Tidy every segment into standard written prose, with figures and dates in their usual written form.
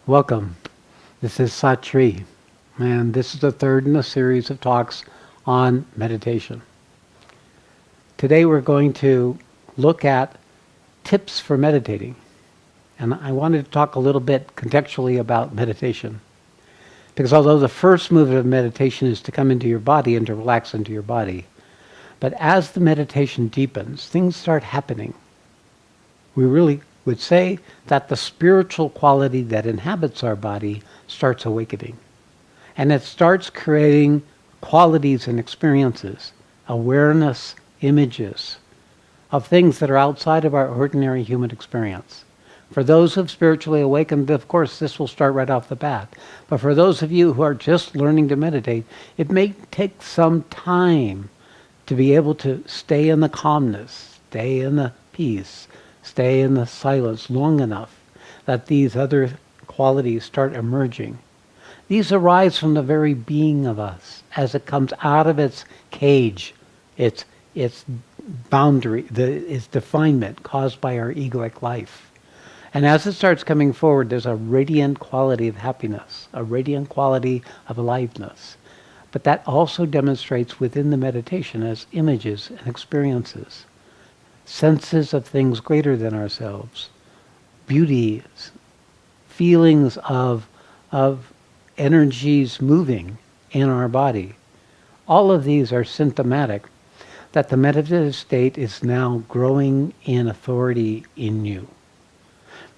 Welcome. This is Shree, and this is the third in a series of talks on meditation. Today we're going to look at tips for meditating, and I wanted to talk a little bit contextually about meditation, because although the first movement of meditation is to come into your body and to relax into your body, but as the meditation deepens, things start happening. We really would say that the spiritual quality that inhabits our body starts awakening. And it starts creating qualities and experiences, awareness, images of things that are outside of our ordinary human experience. For those who've spiritually awakened, of course, this will start right off the bat. But for those of you who are just learning to meditate, it may take some time to be able to stay in the calmness, stay in the peace, stay in the silence long enough that these other qualities start emerging. These arise from the very being of us as it comes out of its cage, its boundary, its definement caused by our egoic life. And as it starts coming forward, there's a radiant quality of happiness, a radiant quality of aliveness. But that also demonstrates within the meditation as images and experiences, senses of things greater than ourselves, beauty, feelings of energies moving in our body. All of these are symptomatic that the meditative state is now growing in authority in you.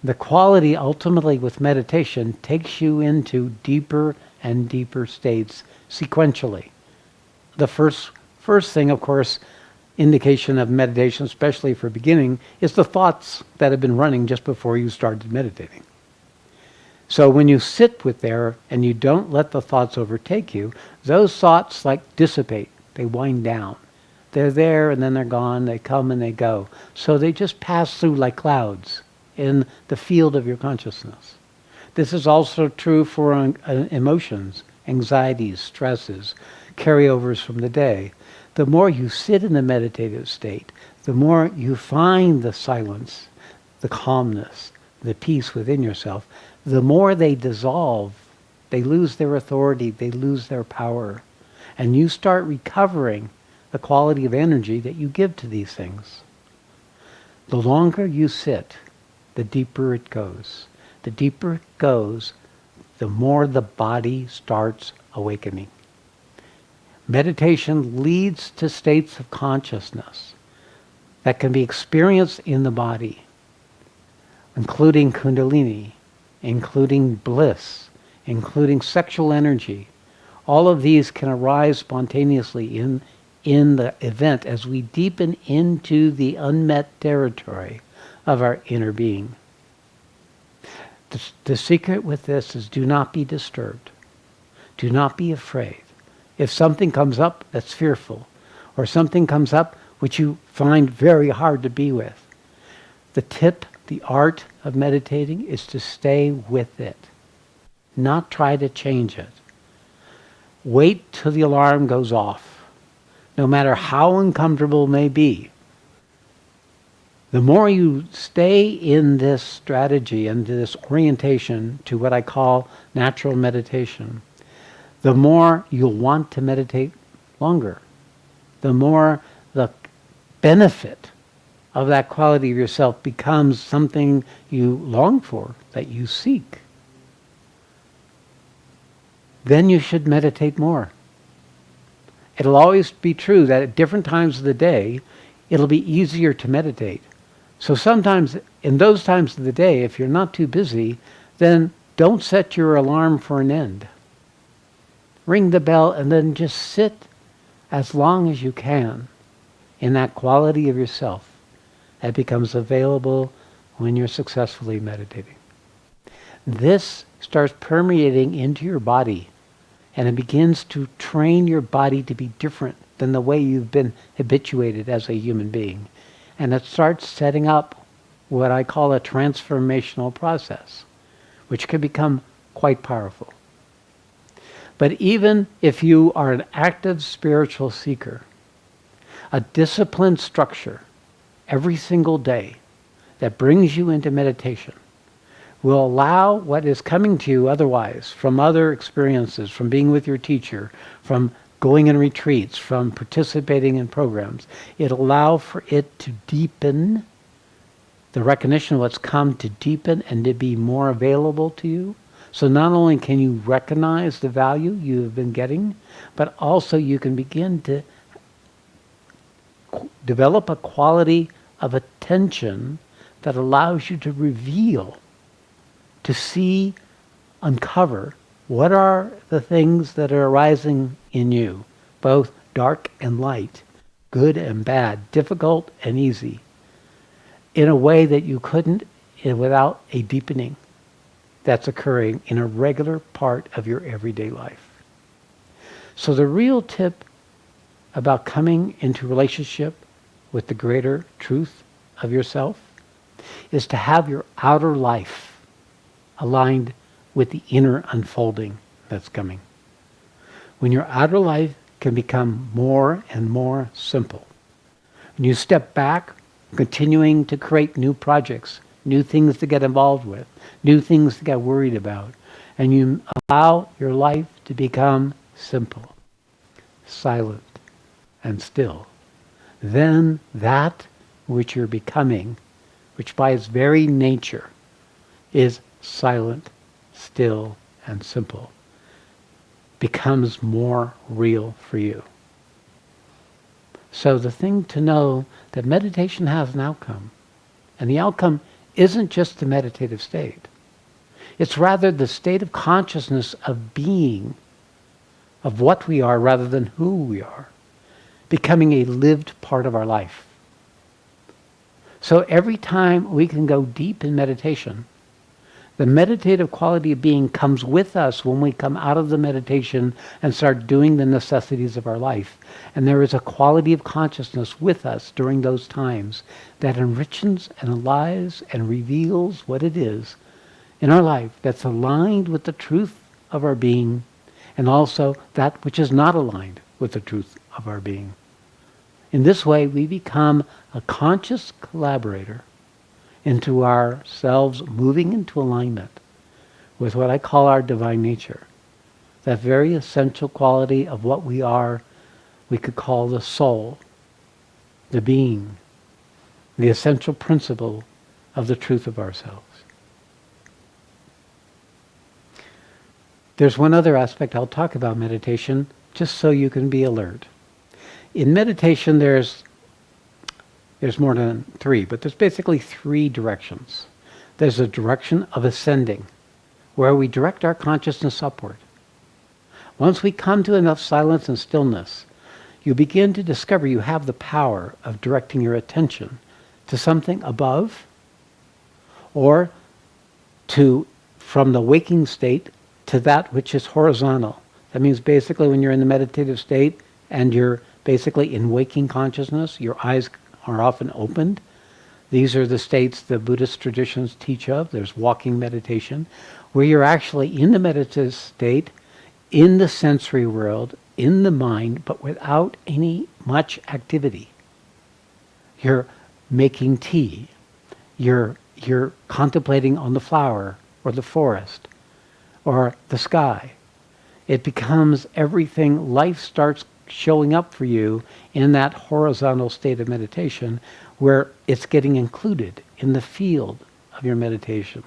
The quality ultimately with meditation takes you into deeper and deeper states sequentially. The first thing, of course, indication of meditation, especially for beginning, is the thoughts that have been running just before you started meditating. So when you sit with there and you don't let the thoughts overtake you, those thoughts dissipate. They wind down. They're there and then they're gone. They come and they go. So they just pass through like clouds in the field of your consciousness. This is also true for emotions, anxieties, stresses, carryovers from the day. The more you sit in the meditative state, the more you find the silence, the calmness, the peace within yourself, the more they dissolve. They lose their authority, they lose their power. And you start recovering the quality of energy that you give to these things. The longer you sit, the deeper it goes. The deeper it goes, the more the body starts awakening. Meditation leads to states of consciousness that can be experienced in the body, including kundalini, including bliss, including sexual energy. All of these can arise spontaneously in the event as we deepen into the unmet territory of our inner being. The secret with this is do not be disturbed. Do not be afraid. If something comes up that's fearful, or something comes up which you find very hard to be with, the art of meditating is to stay with it, not try to change it. Wait till the alarm goes off, no matter how uncomfortable it may be. The more you stay in this strategy and this orientation to what I call natural meditation, the more you'll want to meditate longer. The more the benefit of that quality of yourself becomes something you long for, that you seek. Then you should meditate more. It'll always be true that at different times of the day, it'll be easier to meditate. So sometimes, in those times of the day, if you're not too busy, then don't set your alarm for an end. Ring the bell and then just sit as long as you can in that quality of yourself that becomes available when you're successfully meditating. This starts permeating into your body, and it begins to train your body to be different than the way you've been habituated as a human being. And it starts setting up what I call a transformational process, which can become quite powerful. But even if you are an active spiritual seeker, a disciplined structure every single day that brings you into meditation will allow what is coming to you otherwise, from other experiences, from being with your teacher, from going in retreats, from participating in programs. It'll allow for it to deepen, the recognition of what's come to deepen and to be more available to you. So not only can you recognize the value you have been getting, but also you can begin to develop a quality of attention that allows you to reveal, to see, uncover what are the things that are arising in you, both dark and light, good and bad, difficult and easy, in a way that you couldn't without a deepening that's occurring in a regular part of your everyday life. So the real tip about coming into relationship with the greater truth of yourself is to have your outer life aligned with the inner unfolding that's coming. When your outer life can become more and more simple, when you step back, continuing to create new projects, new things to get involved with, new things to get worried about, and you allow your life to become simple, silent, and still, then that which you're becoming, which by its very nature is silent, still, and simple, becomes more real for you. So the thing to know that meditation has an outcome, and the outcome isn't just the meditative state. It's rather the state of consciousness of being, of what we are rather than who we are, becoming a lived part of our life. So every time we can go deep in meditation, the meditative quality of being comes with us when we come out of the meditation and start doing the necessities of our life. And there is a quality of consciousness with us during those times that enriches and aligns and reveals what it is in our life that's aligned with the truth of our being, and also that which is not aligned with the truth of our being. In this way, we become a conscious collaborator into ourselves moving into alignment with what I call our divine nature. That very essential quality of what we are, we could call the soul, the being, the essential principle of the truth of ourselves. There's one other aspect I'll talk about meditation, just so you can be alert. In meditation, there's more than three, but there's basically three directions. There's a direction of ascending, where we direct our consciousness upward. Once we come to enough silence and stillness, you begin to discover you have the power of directing your attention to something above, or from the waking state to that which is horizontal. That means basically when you're in the meditative state and you're basically in waking consciousness, your eyes are often opened. These are the states the Buddhist traditions teach of. There's walking meditation, where you're actually in the meditative state, in the sensory world, in the mind, but without any much activity. You're making tea. You're contemplating on the flower or the forest or the sky. It becomes everything. Life starts showing up for you in that horizontal state of meditation, where it's getting included in the field of your meditation.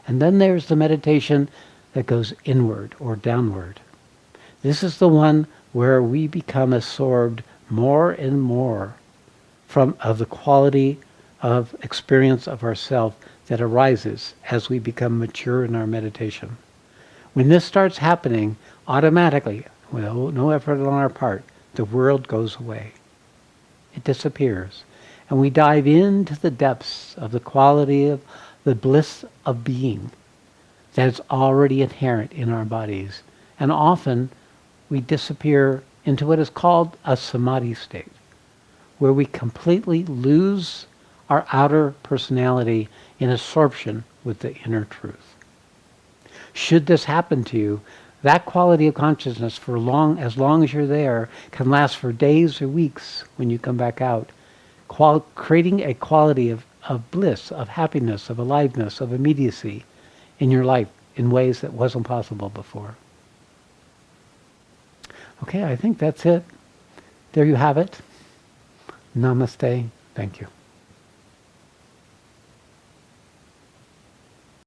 And then there's the meditation that goes inward or downward. This is the one where we become absorbed more and more of the quality of experience of ourself that arises as we become mature in our meditation. When this starts happening, automatically, with no effort on our part, the world goes away. It disappears. And we dive into the depths of the quality of the bliss of being that is already inherent in our bodies. And often we disappear into what is called a samadhi state, where we completely lose our outer personality in absorption with the inner truth. Should this happen to you, that quality of consciousness, as long as you're there, can last for days or weeks when you come back out, creating a quality of of bliss, of happiness, of aliveness, of immediacy in your life in ways that wasn't possible before. Okay, I think that's it. There you have it. Namaste. Thank you.